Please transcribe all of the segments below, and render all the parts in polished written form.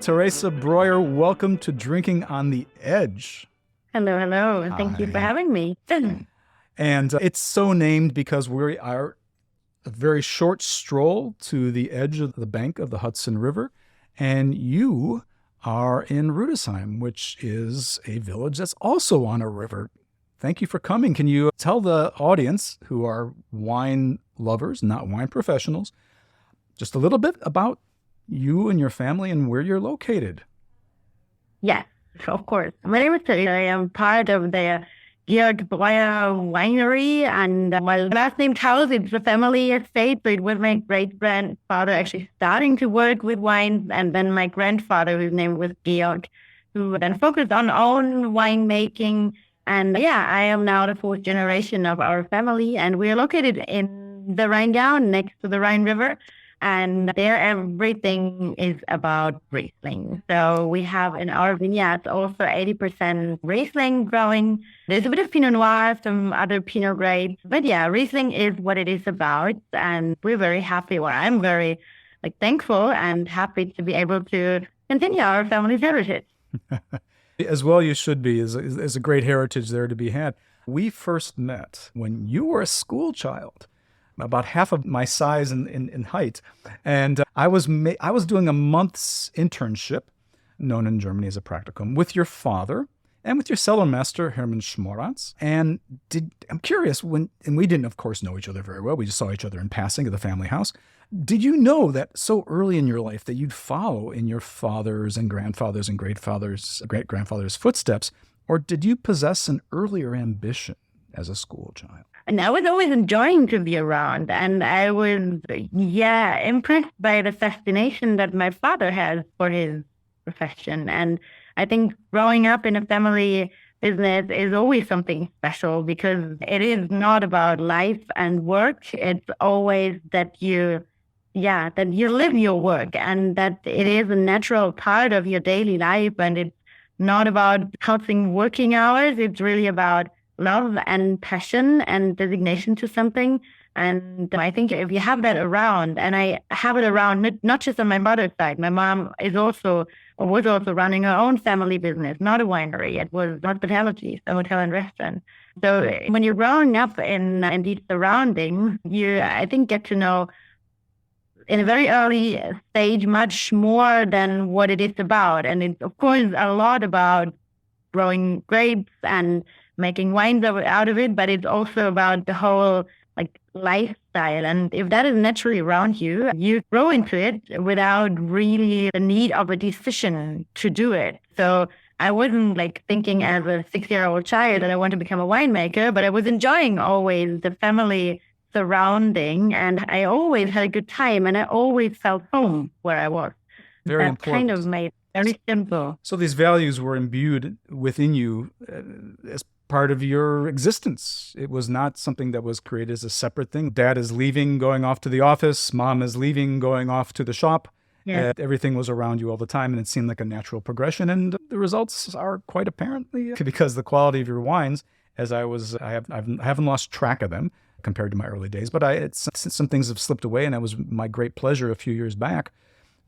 Theresa Breuer, welcome to Drinking on the Edge. Hello. Thank you for having me. And it's so named because we are a very short stroll to the edge of the bank of the Hudson River. And you are in Rüdesheim, which is a village that's also on a river. Thank you for coming. Can you tell the audience, who are wine lovers, not wine professionals, just a little bit about you and your family and where you're located? Yes, of course. My name is Theresa. I am part of the Weingut Breuer winery, and my last name tells it's a family estate. So it was my great-grandfather actually starting to work with wines, and then my grandfather, whose name was Georg, who then focused on own winemaking. And I am now the fourth generation of our family, and we are located in the Rhein next to the Rhine River. And there, everything is about Riesling. So we have in our vineyards also 80% Riesling growing. There's a bit of Pinot Noir, some other Pinot grapes. But Riesling is what it is about. And we're very happy. Well, I'm very thankful and happy to be able to continue our family's heritage. As well you should be. There's a great heritage there to be had. We first met when you were a school child, about half of my size in height. And I was doing a month's internship, known in Germany as a practicum, with your father and with your cellar master, Hermann Schmoratz. And I'm curious, and we didn't, of course, know each other very well. We just saw each other in passing at the family house. Did you know that so early in your life that you'd follow in your father's and grandfather's and great-grandfather's footsteps? Or did you possess an earlier ambition as a school child? And I was always enjoying to be around. And I was, impressed by the fascination that my father has for his profession. And I think growing up in a family business is always something special because it is not about life and work. It's always that you live your work and that it is a natural part of your daily life. And it's not about counting working hours. It's really about love and passion and designation to something. And I think if you have that around, and I have it around not just on my mother's side, my mom was also running her own family business, not a winery. It was hospitality, a hotel and restaurant. So when you're growing up in these surroundings, you, I think, get to know in a very early stage much more than what it is about. And it's, of course, a lot about growing grapes and making wines out of it, but it's also about the whole lifestyle. And if that is naturally around you, you grow into it without really the need of a decision to do it. So I wasn't thinking as a 6-year-old child that I want to become a winemaker, but I was enjoying always the family surrounding, and I always had a good time, and I always felt home where I was. Very that important. Kind of made it very simple. So these values were imbued within you as part of your existence. It was not something that was created as a separate thing. Dad is leaving, going off to the office. Mom is leaving, going off to the shop. Yeah. Everything was around you all the time, and it seemed like a natural progression. And the results are quite apparently because the quality of your wines, I haven't lost track of them compared to my early days, but some things have slipped away, and it was my great pleasure a few years back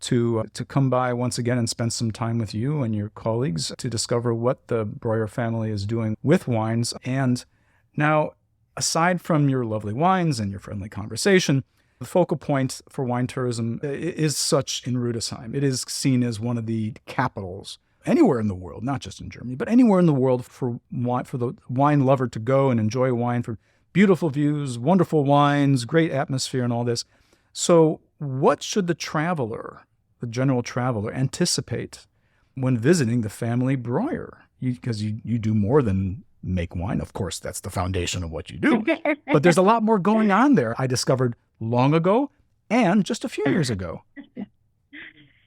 to come by once again and spend some time with you and your colleagues to discover what the Breuer family is doing with wines. And now, aside from your lovely wines and your friendly conversation, the focal point for wine tourism is such in Rüdesheim. It is seen as one of the capitals anywhere in the world, not just in Germany, but anywhere in the world for the wine lover to go and enjoy wine, for beautiful views, wonderful wines, great atmosphere, and all this. So what should the general traveler, anticipate when visiting the family Breuer? Because you do more than make wine. Of course, that's the foundation of what you do. But there's a lot more going on there, I discovered long ago and just a few years ago.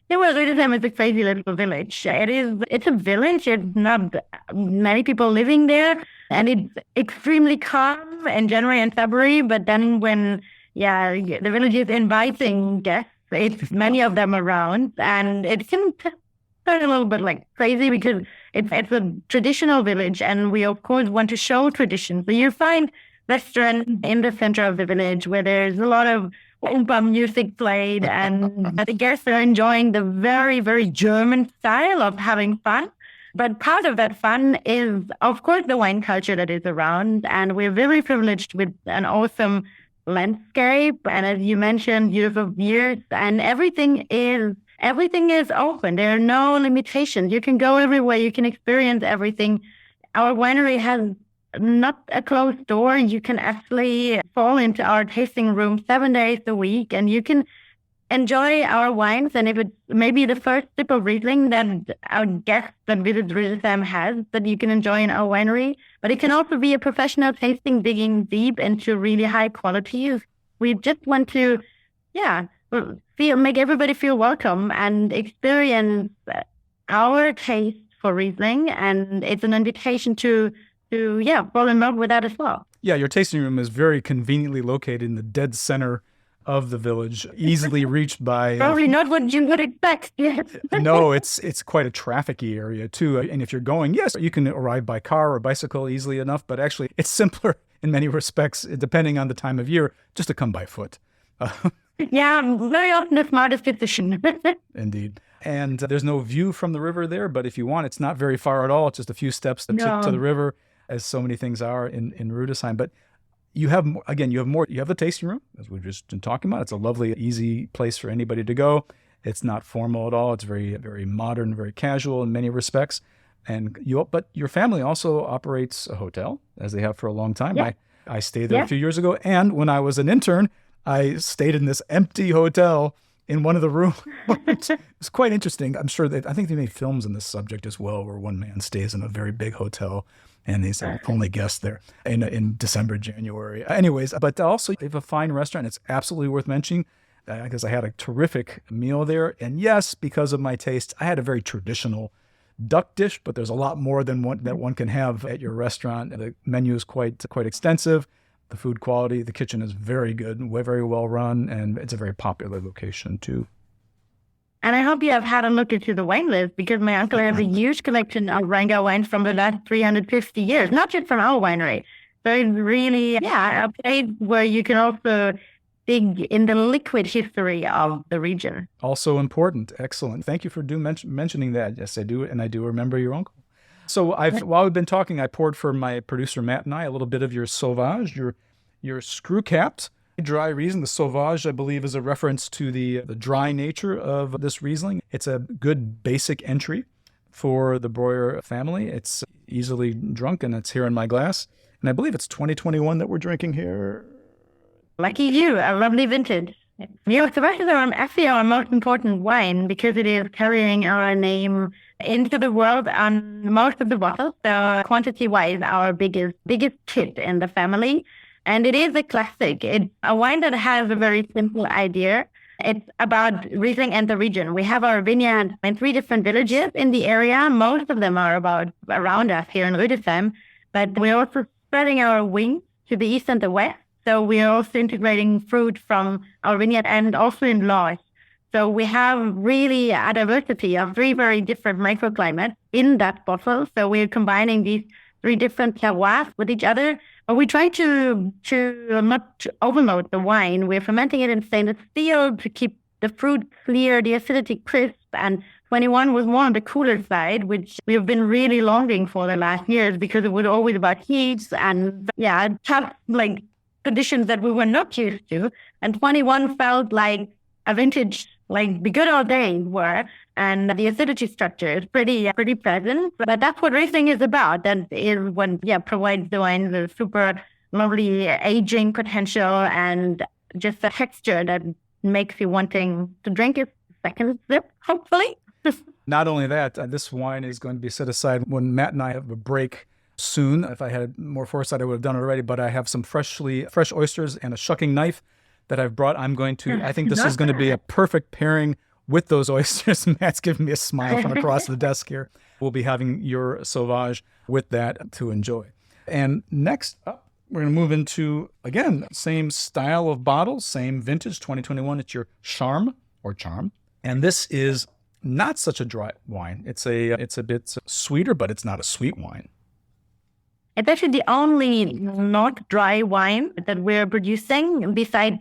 Yeah, well, Rüdesheim is a crazy little village. It's a village. It's not many people living there, and it's extremely calm in January and February. But then when, the village is inviting guests, it's many of them around, and it can turn a little bit crazy because it's a traditional village, and we of course want to show tradition. So you find restaurants in the center of the village where there's a lot of Oompa music played, and the guests are enjoying the very, very German style of having fun. But part of that fun is, of course, the wine culture that is around. And we're very privileged with an awesome landscape. And as you mentioned, beautiful views, and everything is open. There are no limitations. You can go everywhere. You can experience everything. Our winery has not a closed door. You can actually fall into our tasting room 7 days a week, and you can enjoy our wines. And if it's maybe the first sip of Riesling that our guests that visit Rüdesheim has, that you can enjoy in our winery, but it can also be a professional tasting, digging deep into really high qualities. We just want to, make everybody feel welcome and experience our taste for Riesling. And it's an invitation to fall in love with that as well. Yeah, your tasting room is very conveniently located in the dead center of the village, easily reached by... Probably not what you would expect. No, it's quite a trafficy area too. And if you're going, yes, you can arrive by car or bicycle easily enough, but actually it's simpler in many respects, depending on the time of year, just to come by foot. Yeah, very often the smartest decision. Indeed. And there's no view from the river there, but if you want, it's not very far at all. It's just a few steps to the river, as so many things are in Rüdesheim. But you have more. You have the tasting room, as we've just been talking about. It's a lovely, easy place for anybody to go. It's not formal at all. It's very, very modern, very casual in many respects. But your family also operates a hotel, as they have for a long time. Yeah. I stayed there a few years ago, and when I was an intern, I stayed in this empty hotel in one of the rooms. It's quite interesting. I'm sure I think they made films on this subject as well, where one man stays in a very big hotel and he's the only guest there in December, January. Anyways, but also they have a fine restaurant. It's absolutely worth mentioning because I had a terrific meal there. And yes, because of my taste, I had a very traditional duck dish, but there's a lot more than one can have at your restaurant. The menu is quite extensive. The food quality, the kitchen is very good, very well run, and it's a very popular location too. And I hope you have had a look into the wine list, because my uncle has a huge collection of Rheingau wines from the last 350 years, not just from our winery. So it's really, a place where you can also dig in the liquid history of the region. Also important. Excellent. Thank you for mentioning that. Yes, I do. And I do remember your uncle. So while we've been talking, I poured for my producer, Matt, and I a little bit of your Sauvage, your screw-capped dry Riesling. The Sauvage, I believe, is a reference to the dry nature of this Riesling. It's a good basic entry for the Breuer family. It's easily drunk, and it's here in my glass. And I believe it's 2021 that we're drinking here. Lucky you, a lovely vintage. Sauvage is actually our most important wine, because it is carrying our name into the world on most of the bottles. So quantity-wise, our biggest hit in the family. And it is a classic. It's a wine that has a very simple idea. It's about Riesling and the region. We have our vineyard in 3 different villages in the area. Most of them are around us here in Rüdesheim. But we're also spreading our wings to the east and the west. So we are also integrating fruit from our vineyard and also in Lois. So we have really a diversity of 3 very different microclimates in that bottle. So we're combining these 3 different terroirs with each other. But we try to not overload the wine. We're fermenting it in stainless steel to keep the fruit clear, the acidity crisp. And 21 was more on the cooler side, which we have been really longing for the last years, because it was always about heat and tough conditions that we were not used to. And 21 felt like a vintage, like the good old days were. And the acidity structure is pretty present. But that's what Riesling is about. That is what provides the wine the super lovely aging potential and just a texture that makes you wanting to drink it second sip, hopefully. Not only that, this wine is going to be set aside when Matt and I have a break soon. If I had more foresight, I would have done it already, but I have some fresh oysters and a shucking knife that I've brought. I think this is going to be a perfect pairing with those oysters. Matt's giving me a smile from across the desk here. We'll be having your Sauvage with that to enjoy. And next up, we're going to move into, again, same style of bottle, same vintage, 2021. It's your Charm. And this is not such a dry wine. It's a bit sweeter, but it's not a sweet wine. It's actually the only not dry wine that we're producing, besides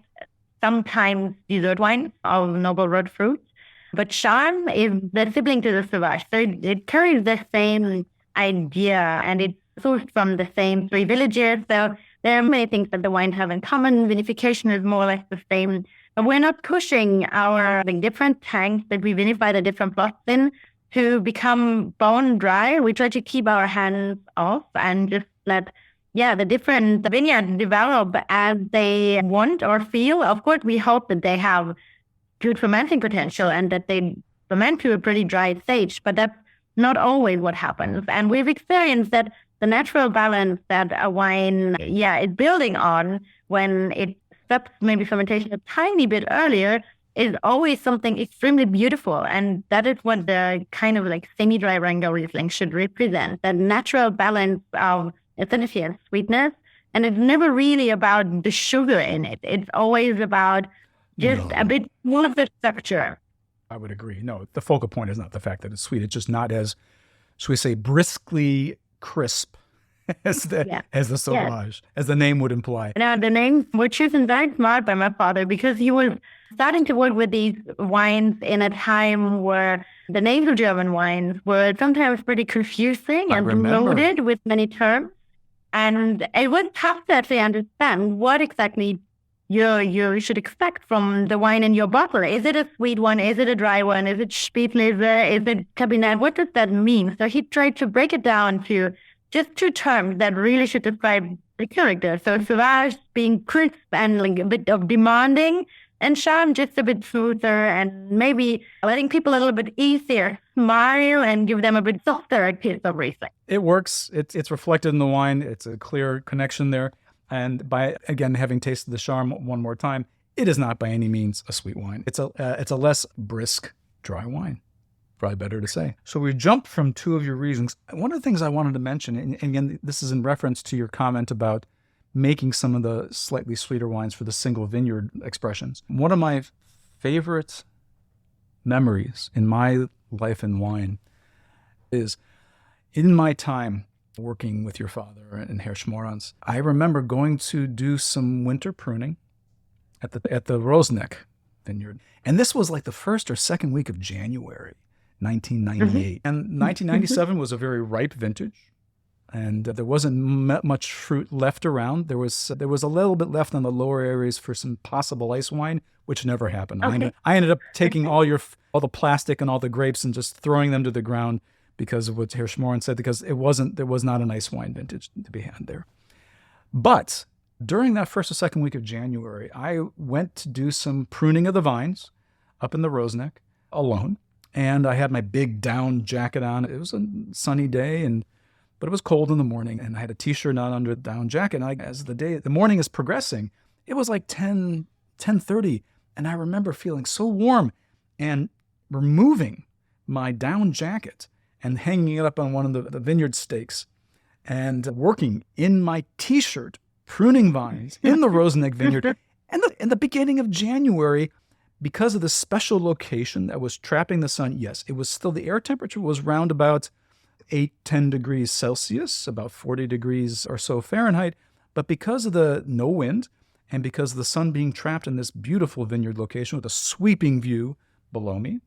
sometimes dessert wine of noble rot fruits. But Charme is the sibling to the Sauvage. So it carries the same idea, and it's sourced from the same three villages. So there are many things that the wines have in common. Vinification is more or less the same. But we're not pushing our different tanks that we vinify the different plots in to become bone dry. We try to keep our hands off and just let the different vineyards develop as they want or feel. Of course, we hope that they have good fermenting potential and that they ferment to a pretty dry stage, but that's not always what happens. And we've experienced that the natural balance that a wine, is building on when it stops maybe fermentation a tiny bit earlier is always something extremely beautiful. And that is what the kind of semi-dry Rheingau Riesling should represent, that natural balance of acidity and sweetness. And it's never really about the sugar in it. It's always about just a bit more of the structure. I would agree. No, the focal point is not the fact that it's sweet. It's just not as, should we say, briskly crisp as the Sauvage, as the name would imply. Now, the names were chosen very smart by my father because he was starting to work with these wines in a time where the names of German wines were sometimes pretty confusing and loaded with many terms. And it was tough to actually understand what exactly you should expect from the wine in your bottle. Is it a sweet one? Is it a dry one? Is it Spätlese? Is it Cabernet? What does that mean? So he tried to break it down to just two terms that really should describe the character. So Sauvage being crisp and a bit of demanding, and Charme just a bit smoother and maybe letting people a little bit easier smile and give them a bit softer taste of Riesling. It works. It's reflected in the wine. It's a clear connection there. And by, again, having tasted the Charme one more time, it is not by any means a sweet wine. It's a less brisk, dry wine. Probably better to say. So we jumped from two of your reasons. One of the things I wanted to mention, and again, this is in reference to your comment about making some of the slightly sweeter wines for the single vineyard expressions. One of my favorite memories in my life in wine is in my time working with your father and Herr Schmorans, I remember going to do some winter pruning at the Rosenberg vineyard. And this was like the first or second week of January, 1998. And 1997 was a very ripe vintage. And there wasn't much fruit left around. There was a little bit left on the lower areas for some possible ice wine, which never happened. Okay. I ended up taking all the plastic and all the grapes and just throwing them to the ground because of what Herr Schmoren said, because there was not an ice wine vintage to be had there. But during that first or second week of January, I went to do some pruning of the vines up in the Rosenberg alone. And I had my big down jacket on. It was a sunny day, but it was cold in the morning, and I had a t-shirt on under the down jacket. And as the morning is progressing, it was like 10:30, and I remember feeling so warm and removing my down jacket and hanging it up on one of the vineyard stakes and working in my t-shirt, pruning vines in the Rosenberg vineyard. And in the beginning of January, because of the special location that was trapping the sun, yes, it was still, the air temperature was round about 8-10 degrees Celsius, about 40 degrees or so Fahrenheit. But because of the no wind and because of the sun being trapped in this beautiful vineyard location with a sweeping view below me,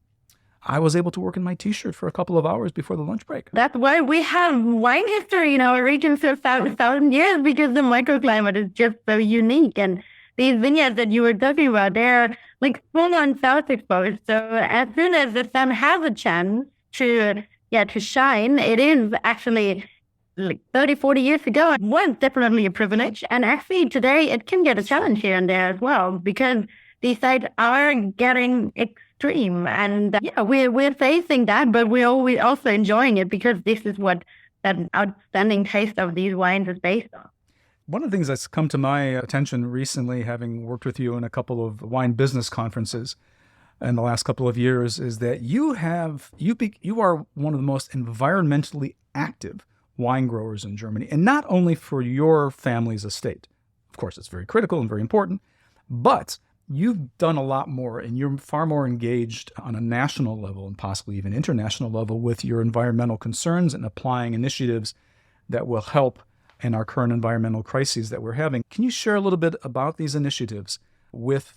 I was able to work in my t-shirt for a couple of hours before the lunch break. That's why we have wine history in our region for 1,000 years, because the microclimate is just so unique. And these vineyards that you were talking about, they're like full-on south exposed. So as soon as the sun has a chance to shine, it is actually like 30, 40 years ago. It was definitely a privilege. And actually today it can get a challenge here and there as well, because these sites are getting extreme. And we're facing that, but we're also enjoying it because this is what that outstanding taste of these wines is based on. One of the things that's come to my attention recently, having worked with you in a couple of wine business conferences in the last couple of years, is that you are one of the most environmentally active wine growers in Germany, and not only for your family's estate. Of course, it's very critical and very important, but you've done a lot more, and you're far more engaged on a national level and possibly even international level with your environmental concerns and applying initiatives that will help in our current environmental crises that we're having. Can you share a little bit about these initiatives with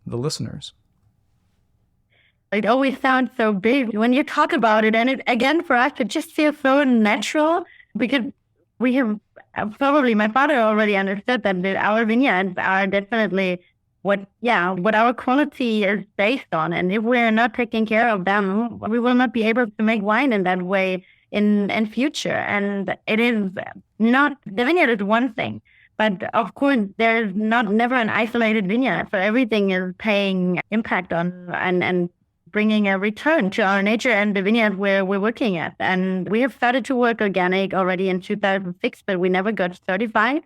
the listeners? It always sounds so big when you talk about it. And it, again, for us, it just feels so natural because we have probably, my father already understood that our vineyards are definitely what our quality is based on. And if we're not taking care of them, we will not be able to make wine in that way in future. And it is not, the vineyard is one thing. But of course, there's never an isolated vineyard. So everything is paying impact on and bringing a return to our nature and the vineyard where we're working at. And we have started to work organic already in 2006, but we never got certified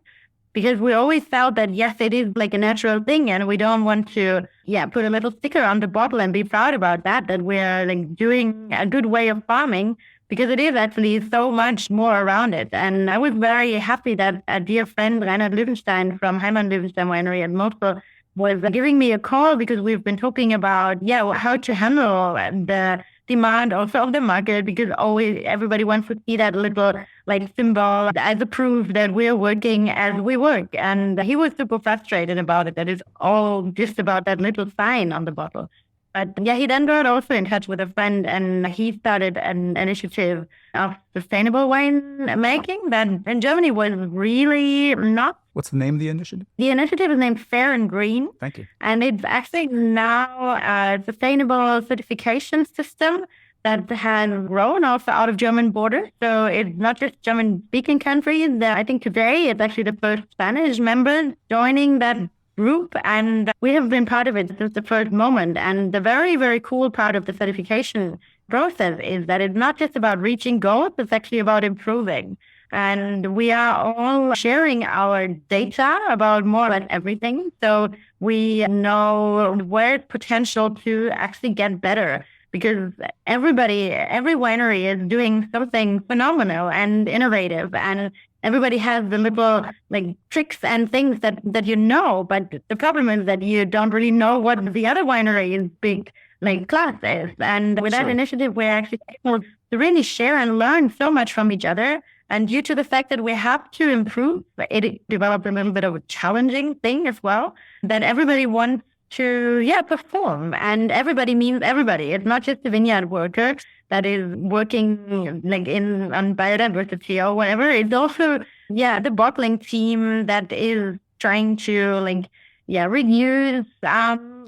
because we always felt that, yes, it is like a natural thing. And we don't want to, put a little sticker on the bottle and be proud about that we're like doing a good way of farming, because it is actually so much more around it. And I was very happy that a dear friend, Reinhard Löwenstein from Hammoud Rüdesheim Germany at Mosul, was giving me a call because we've been talking about, how to handle the demand also of the market, because always everybody wants to see that little like symbol as a proof that we're working as we work. And he was super frustrated about it, that it's all just about that little sign on the bottle. But he then got also in touch with a friend, and he started an initiative of sustainable wine making that in Germany was really not. What's the name of the initiative? The initiative is named Fair and Green. Thank you. And it's actually now a sustainable certification system that has grown also out of German borders. So it's not just German-speaking countries. I think today it's actually the first Spanish member joining that group, and we have been part of it since the first moment. And the very, very cool part of the certification process is that it's not just about reaching goals, it's actually about improving. And we are all sharing our data about more or less everything. So we know where's potential to actually get better, because every winery is doing something phenomenal and innovative, and everybody has the little like tricks and things that but the problem is that you don't really know what the other winery's big like class is. And with that initiative, we're actually able to really share and learn so much from each other. And due to the fact that we have to improve, it developed a little bit of a challenging thing as well, that everybody wants to perform. And everybody means everybody. It's not just the vineyard worker that is working like on biodiversity or whatever. It's also the bottling team that is trying to reduce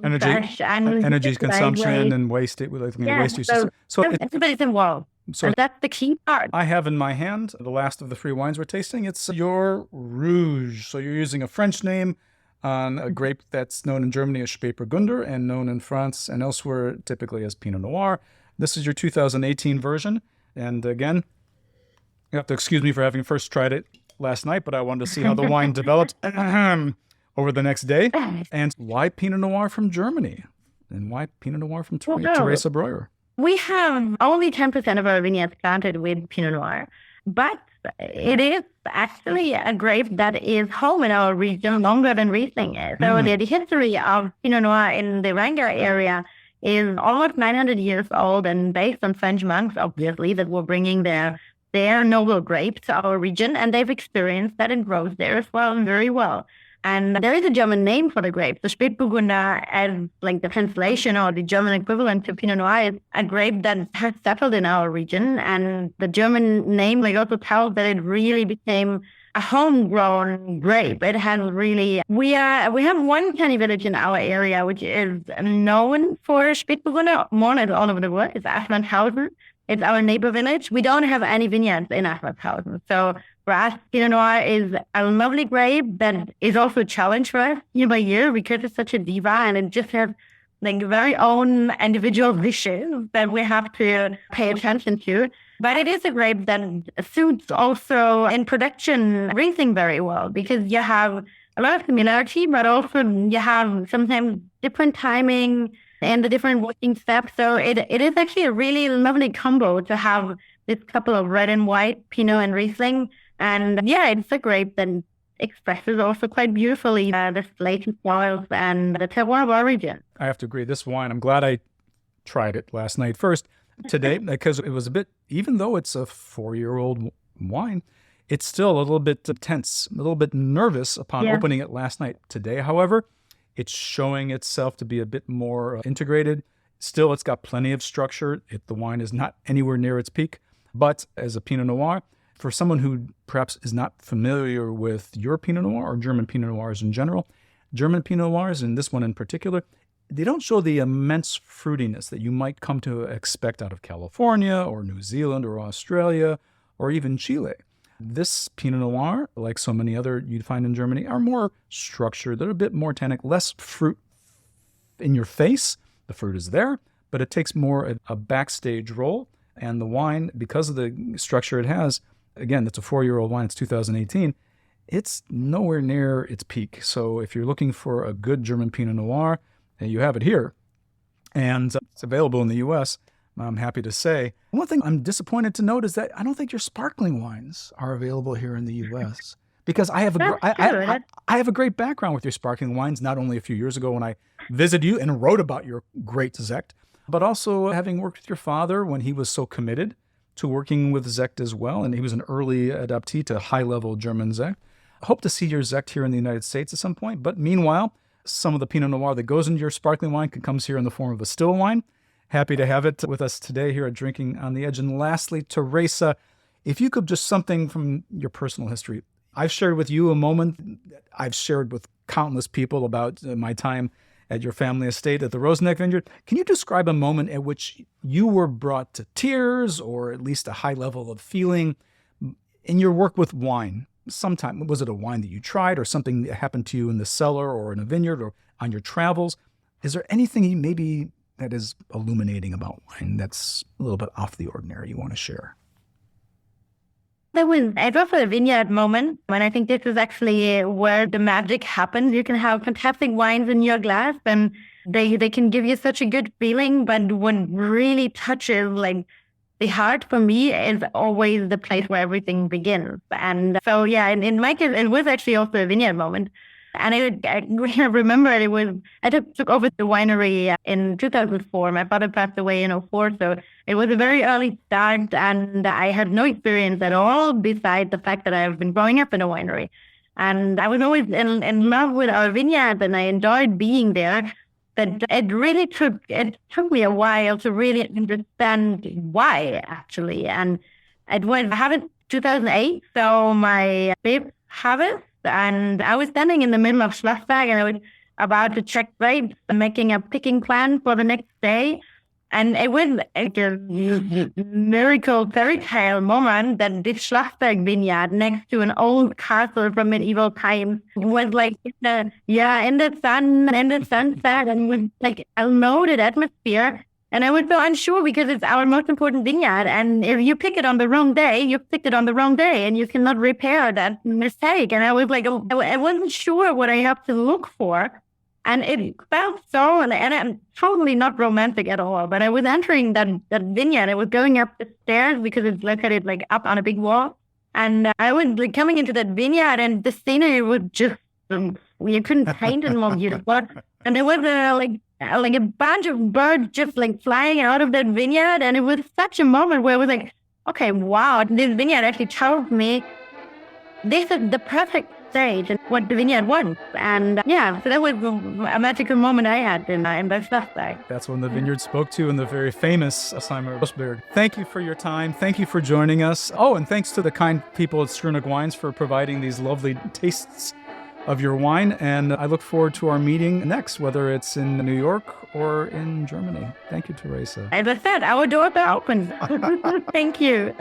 energy consumption and waste waste use. So everybody's involved. So and that's the key part. I have in my hand the last of the 3 wines we're tasting. It's your Rouge. So you're using a French name on a grape that's known in Germany as Spätburgunder and known in France and elsewhere typically as Pinot Noir. This is your 2018 version. And again, you have to excuse me for having first tried it last night, but I wanted to see how the wine developed over the next day. And why Pinot Noir from Germany? And why Pinot Noir from Theresa Breuer? We have only 10% of our vineyards planted with Pinot Noir, but it is actually a grape that is home in our region longer than Riesling is. So the history of Pinot Noir in the Rhein River area is almost 900 years old, and based on French monks, obviously, that were bringing their noble grape to our region, and they've experienced that it grows there as well, and very well. And there is a German name for the grape. The Spätburgunder, as like the translation or the German equivalent to Pinot Noir, is a grape that has settled in our region. And the German name also tells that it really became a homegrown grape. It has really, we have one tiny village in our area which is known for Spätburgunder, more or less all over the world. It's Aschlandhausen. It's our neighbor village. We don't have any vineyards in Aschlandhausen. So for us, Pinot Noir is a lovely grape that is also a challenge for us year by year because it's such a diva and it just has like very own individual wishes that we have to pay attention to. But it is a grape that suits also in production Riesling very well because you have a lot of similarity, but also you have sometimes different timing and the different working steps. So it is actually a really lovely combo to have this couple of red and white Pinot and Riesling. And it's a grape that expresses also quite beautifully the slaty soils and the terroir of our region. I have to agree. This wine, I'm glad I tried it last night first today because it was a bit, even though it's a 4-year-old wine, it's still a little bit tense, a little bit nervous upon opening it last night. Today, however, It's showing itself to be a bit more integrated. Still, it's got plenty of structure. The wine is not anywhere near its peak. But as a Pinot Noir, for someone who perhaps is not familiar with your Pinot Noir or German Pinot Noirs in general, German Pinot Noirs, and this one in particular, they don't show the immense fruitiness that you might come to expect out of California or New Zealand or Australia or even Chile. This Pinot Noir, like so many other you'd find in Germany, are more structured. They're a bit more tannic, less fruit in your face. The fruit is there, but it takes more a backstage role. And the wine, because of the structure it has, again, it's a 4-year-old wine, it's 2018, it's nowhere near its peak. So if you're looking for a good German Pinot Noir, you have it here. And it's available in the U.S., I'm happy to say. One thing I'm disappointed to note is that I don't think your sparkling wines are available here in the U.S. because I have a great background with your sparkling wines, not only a few years ago when I visited you and wrote about your great Sekt, but also having worked with your father when he was so committed to working with Sekt as well, and he was an early adoptee to high-level German Sekt. I hope to see your Sekt here in the United States at some point, but meanwhile, some of the Pinot Noir that goes into your sparkling wine comes here in the form of a still wine. Happy to have it with us today here at Drinking on the Edge. And lastly, Theresa, if you could just something from your personal history. I've shared with you a moment that I've shared with countless people about my time at your family estate at the Rosenberg vineyard. Can you describe a moment at which you were brought to tears or at least a high level of feeling in your work with wine? Sometime, was it a wine that you tried or something that happened to you in the cellar or in a vineyard or on your travels? Is there anything maybe that is illuminating about wine that's a little bit off the ordinary you want to share? There was a vineyard moment, and I think this is actually where the magic happens. You can have fantastic wines in your glass, and they can give you such a good feeling, but what really touches like the heart for me is always the place where everything begins. And so, yeah, in my case, it was actually also a vineyard moment. And I remember I took over the winery in 2004. My father passed away in 2004, so it was a very early start, and I had no experience at all besides the fact that I've been growing up in a winery. And I was always in love with our vineyard, and I enjoyed being there. But it took me a while to really understand why, actually. And it was 2008, so my fifth harvest. And I was standing in the middle of Schlossberg, and I was about to check grapes, making a picking plan for the next day. And it was like a miracle fairy tale moment that this Schlossberg vineyard next to an old castle from medieval times was like in the sun, in the sunset, and with like a loaded atmosphere. And I was so unsure because it's our most important vineyard. And if you pick it on the wrong day, you picked it on the wrong day and you cannot repair that mistake. And I was like, I wasn't sure what I have to look for. And it felt so, and I'm totally not romantic at all. But I was entering that vineyard. I was going up the stairs because it's located like up on a big wall. And I was like coming into that vineyard, and the scenery was just, you couldn't paint it more beautiful. And there was like a bunch of birds just like flying out of that vineyard. And it was such a moment where I was like, okay, wow, this vineyard actually told me this is the perfect stage and what the vineyard wants. And so that was a magical moment I had in that Schlossberg. That's when the vineyard spoke to in the very famous Rosenberg. Thank you for your time. Thank you for joining us. Oh, and thanks to the kind people at Strunich Wines for providing these lovely tastes of your wine. And I look forward to our meeting next, whether it's in New York or in Germany. Thank you, Theresa. As I said, our doors are open. Thank you.